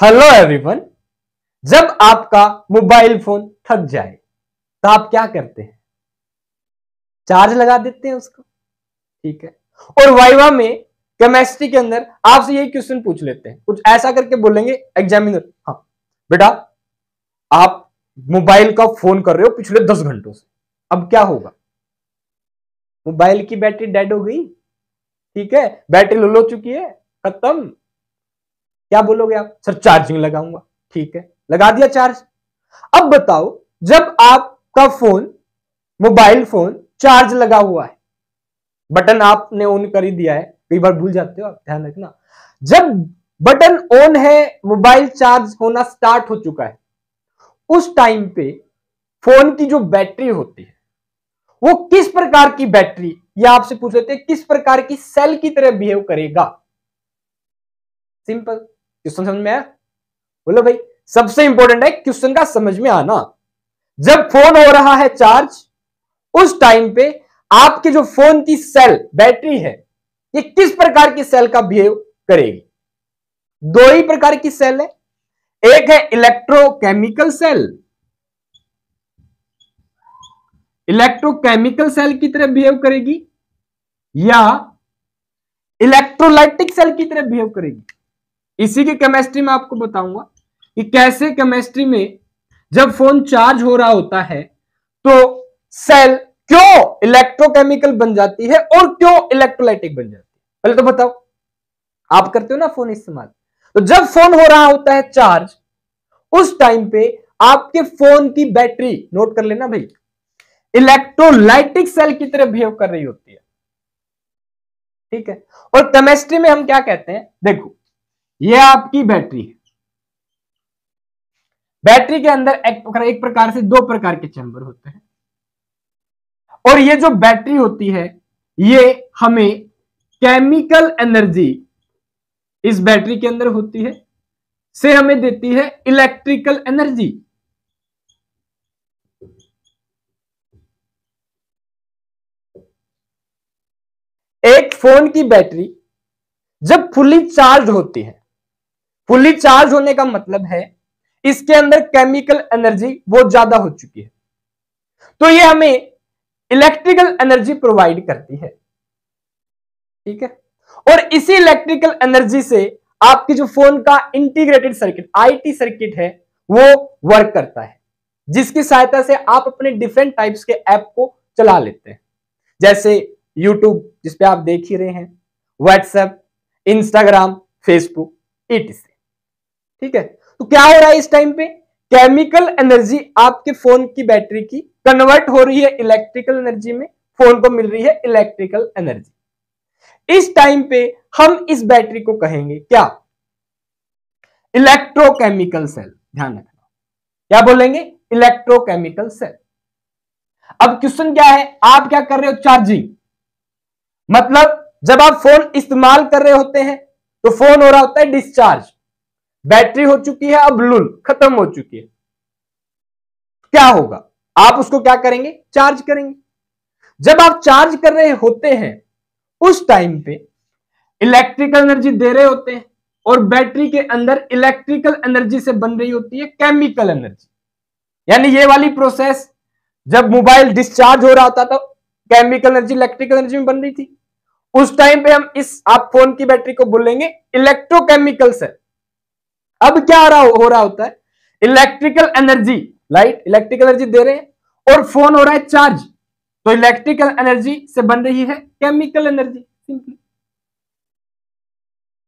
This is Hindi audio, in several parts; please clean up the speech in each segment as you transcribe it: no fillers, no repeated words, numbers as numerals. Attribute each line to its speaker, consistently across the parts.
Speaker 1: Hello everyone. जब आपका मोबाइल फोन थक जाए तो आप क्या करते हैं? चार्ज लगा देते हैं उसको, ठीक है। और वाइवा में केमिस्ट्री के अंदर आपसे यही क्वेश्चन पूछ लेते हैं, कुछ ऐसा करके बोलेंगे एग्जामिनर, हाँ बेटा आप मोबाइल का फोन कर रहे हो पिछले 10 घंटों से, अब क्या होगा? मोबाइल की बैटरी डेड हो गई, ठीक है, बैटरी लो हो चुकी है, खत्म। क्या बोलोगे आप? सर चार्जिंग लगाऊंगा। ठीक है, लगा दिया चार्ज। अब बताओ, जब आपका फोन मोबाइल फोन चार्ज लगा हुआ है, बटन आपने ऑन कर ही दिया है, कई बार भूल जाते हो आप, ध्यान रखना। जब बटन ऑन है, मोबाइल चार्ज होना स्टार्ट हो चुका है, उस टाइम पे फोन की जो बैटरी होती है वो किस प्रकार की बैटरी, या आपसे पूछ लेते हैं किस प्रकार की सेल की तरह बिहेव करेगा। सिंपल क्वेश्चन, समझ में आया? बोलो भाई, सबसे इंपॉर्टेंट है क्वेश्चन का समझ में आना। जब फोन हो रहा है चार्ज, उस टाइम पे आपके जो फोन की सेल बैटरी है, ये किस प्रकार की सेल का बिहेव करेगी? दो ही प्रकार की सेल है, एक है इलेक्ट्रोकेमिकल सेल, इलेक्ट्रोकेमिकल सेल की तरह बिहेव करेगी, या इलेक्ट्रोलाइटिक सेल की तरह बिहेव करेगी। इसी की केमिस्ट्री में आपको बताऊंगा कि कैसे केमिस्ट्री में जब फोन चार्ज हो रहा होता है तो सेल क्यों इलेक्ट्रोकेमिकल बन जाती है और क्यों इलेक्ट्रोलाइटिक बन जाती है। पहले तो बताओ, आप करते हो ना फोन इस्तेमाल, तो जब फोन हो रहा होता है चार्ज, उस टाइम पे आपके फोन की बैटरी, नोट कर लेना भाई, इलेक्ट्रोलाइटिक सेल की तरह बिहेव कर रही होती है, ठीक है। और केमिस्ट्री में हम क्या कहते हैं, देखो ये आपकी बैटरी है, बैटरी के अंदर एक प्रकार से दो प्रकार के चैम्बर होते हैं, और ये जो बैटरी होती है ये हमें केमिकल एनर्जी इस बैटरी के अंदर होती है, से हमें देती है इलेक्ट्रिकल एनर्जी। एक फोन की बैटरी जब फुली चार्ज होती है, फुली चार्ज होने का मतलब है इसके अंदर केमिकल एनर्जी बहुत ज्यादा हो चुकी है, तो ये हमें इलेक्ट्रिकल एनर्जी प्रोवाइड करती है, ठीक है। और इसी इलेक्ट्रिकल एनर्जी से आपकी जो फोन का इंटीग्रेटेड सर्किट, आईटी सर्किट है, वो वर्क करता है, जिसकी सहायता से आप अपने डिफरेंट टाइप्स के ऐप को चला लेते हैं, जैसे यूट्यूब जिसपे आप देख ही रहे हैं, व्हाट्सएप, इंस्टाग्राम, फेसबुक, etc, ठीक है। तो क्या हो रहा है इस टाइम पे, केमिकल एनर्जी आपके फोन की बैटरी की कन्वर्ट हो रही है इलेक्ट्रिकल एनर्जी में, फोन को मिल रही है इलेक्ट्रिकल एनर्जी। इस टाइम पे हम इस बैटरी को कहेंगे क्या? Electrochemical cell. ध्यान रखना, क्या बोलेंगे? Electrochemical cell. अब क्वेश्चन क्या है, आप क्या कर रहे हो? चार्जिंग। मतलब जब आप फोन इस्तेमाल कर रहे होते हैं तो फोन हो रहा होता है डिस्चार्ज, बैटरी हो चुकी है अब लुल, खत्म हो चुकी है। क्या होगा? आप उसको क्या करेंगे? चार्ज करेंगे। जब आप चार्ज कर रहे होते हैं उस टाइम पे इलेक्ट्रिकल एनर्जी दे रहे होते हैं, और बैटरी के अंदर इलेक्ट्रिकल एनर्जी से बन रही होती है केमिकल एनर्जी। यानी ये वाली प्रोसेस जब मोबाइल डिस्चार्ज हो रहा था तो केमिकल एनर्जी इलेक्ट्रिकल एनर्जी में बन रही थी, उस टाइम पे हम इस आप फोन की बैटरी को बोलेंगे इलेक्ट्रोकेमिकल सेल। अब क्या हो रहा होता है, electrical energy, light electrical energy दे रहे हैं और फोन हो रहा है चार्ज, तो इलेक्ट्रिकल एनर्जी से बन रही है केमिकल एनर्जी, सिंपली।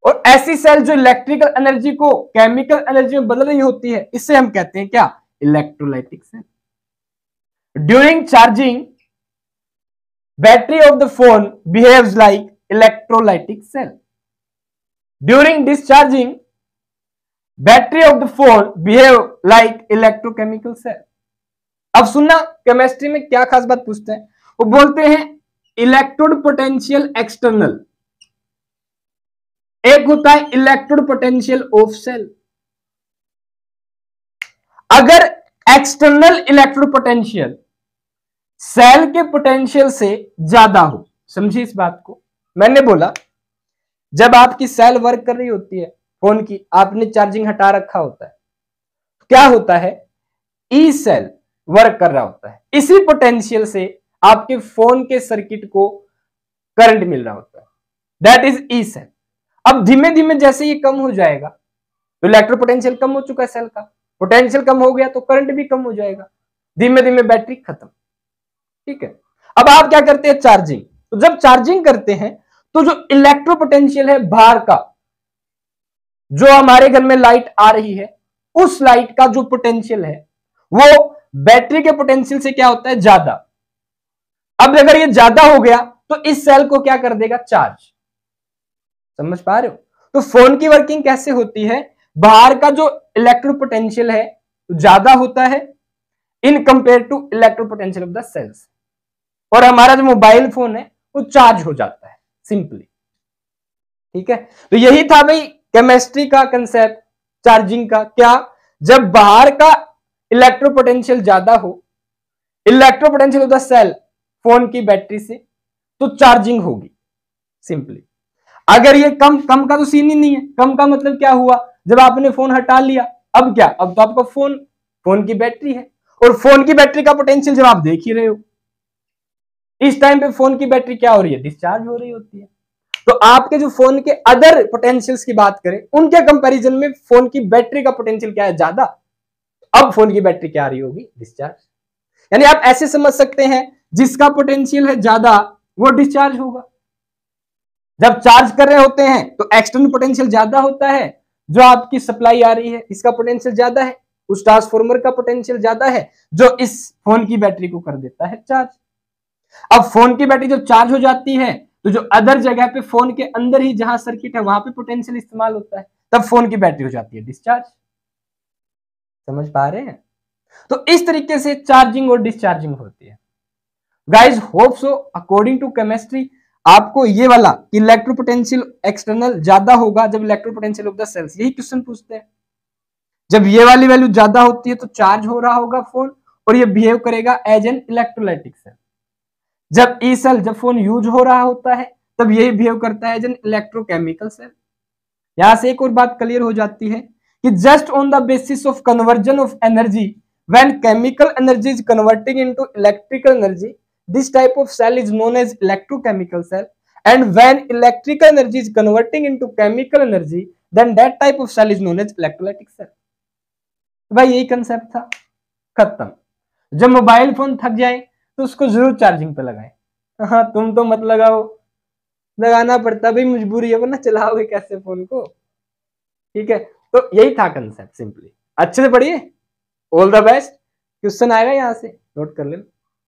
Speaker 1: और ऐसी सेल जो इलेक्ट्रिकल एनर्जी को केमिकल एनर्जी में बदल रही होती है, इससे हम कहते हैं क्या? Electrolytic cell. During charging battery of the phone behaves like electrolytic cell. During discharging, battery of the phone behave like electrochemical cell. अब सुनना, केमिस्ट्री में क्या खास बात पूछते हैं, वो बोलते हैं इलेक्ट्रोड पोटेंशियल एक्सटर्नल, एक होता है इलेक्ट्रोड पोटेंशियल ऑफ सेल। अगर एक्सटर्नल इलेक्ट्रोड पोटेंशियल सेल के पोटेंशियल से ज्यादा हो, समझिए इस बात को, मैंने बोला जब आपकी सेल वर्क कर रही होती है फोन की आपने चार्जिंग हटा रखा होता है, क्या होता है, ई सेल वर्क कर रहा होता है, इसी पोटेंशियल से आपके फोन के सर्किट को करंट मिल रहा होता है, दैट इज ई सेल। अब धीमे धीमे जैसे ये कम हो जाएगा तो इलेक्ट्रो पोटेंशियल कम हो चुका है सेल का, पोटेंशियल कम हो गया तो करंट भी कम हो जाएगा, धीमे धीमे बैटरी खत्म। ठीक है, अब आप क्या करते हैं, चार्जिंग। तो जब चार्जिंग करते हैं तो जो इलेक्ट्रो पोटेंशियल है बाहर का, जो हमारे घर में लाइट आ रही है, उस लाइट का जो पोटेंशियल है वो बैटरी के पोटेंशियल से क्या होता है, ज्यादा। अब अगर ये ज्यादा हो गया तो इस सेल को क्या कर देगा, चार्ज। समझ पा रहे हो? तो फोन की वर्किंग कैसे होती है, बाहर का जो इलेक्ट्रो पोटेंशियल है ज्यादा होता है in compare to electro potential of the cells, और हमारा जो मोबाइल फोन है वो चार्ज हो जाता है सिंपली। ठीक है, तो यही था भाई केमिस्ट्री का कंसेप्ट चार्जिंग का। क्या, जब बाहर का इलेक्ट्रो पोटेंशियल ज्यादा हो, electro potential of the cell phone की बैटरी से, तो चार्जिंग होगी सिंपली। अगर ये कम कम का तो सीन ही नहीं है, कम का मतलब क्या हुआ, जब आपने फोन हटा लिया, अब क्या, अब तो आपका फोन की बैटरी है, और फोन की बैटरी का पोटेंशियल जब आप देख ही रहे हो, इस टाइम पे फोन की बैटरी क्या हो रही है, डिस्चार्ज हो रही होती है। तो आपके जो फोन के अदर पोटेंशियल्स की बात करें, उनके कंपैरिजन में फोन की बैटरी का पोटेंशियल क्या है, ज्यादा। अब फोन की बैटरी क्या आ रही होगी, डिस्चार्ज। यानी आप ऐसे समझ सकते हैं, जिसका पोटेंशियल है ज्यादा वो डिस्चार्ज होगा। जब चार्ज कर रहे होते हैं तो एक्सटर्नल पोटेंशियल ज्यादा होता है, जो आपकी सप्लाई आ रही है इसका पोटेंशियल ज्यादा है, उस ट्रांसफार्मर का पोटेंशियल ज्यादा है, जो इस फोन की बैटरी को कर देता है चार्ज। अब फोन की बैटरी जब चार्ज हो जाती है तो जो अदर जगह पे फोन के अंदर ही जहां सर्किट है वहां पे पोटेंशियल इस्तेमाल होता है, तब फोन की बैटरी हो जाती है डिस्चार्ज। समझ पा रहे हैं? तो इस तरीके से चार्जिंग और डिस्चार्जिंग होती है। Guys hope so according to chemistry आपको ये वाला इलेक्ट्रो पोटेंशियल एक्सटर्नल ज्यादा होगा जब electro potential of the cells, यही क्वेश्चन पूछते हैं। जब ये वाली वैल्यू ज्यादा होती है तो चार्ज हो रहा होगा फोन, और ये बिहेव करेगा एज एन इलेक्ट्रोलाइटिक सेल। जब ई सेल, जब फोन यूज हो रहा होता है तब यही बिहेव करता है एज एन इलेक्ट्रोकेमिकल सेल। यहां से एक और बात क्लियर हो जाती है कि just on the basis of conversion of energy when chemical energy is converting into electrical energy, this type of cell is known as electrochemical cell, and when electrical energy is converting into chemical energy then that type of cell is known as electrolytic cell. भाई यही कंसेप्ट था, खत्म। जब मोबाइल फोन थक जाए तो उसको जरूर चार्जिंग पे लगाएं। हाँ तुम तो मत लगाओ, लगाना पड़ता भाई, मजबूरी है, वरना चलाओगे कैसे फोन को। ठीक है, तो यही था कंसेप्ट सिंपली। अच्छे से पढ़िए, ऑल द बेस्ट। क्वेश्चन आएगा यहां से, नोट कर लेना।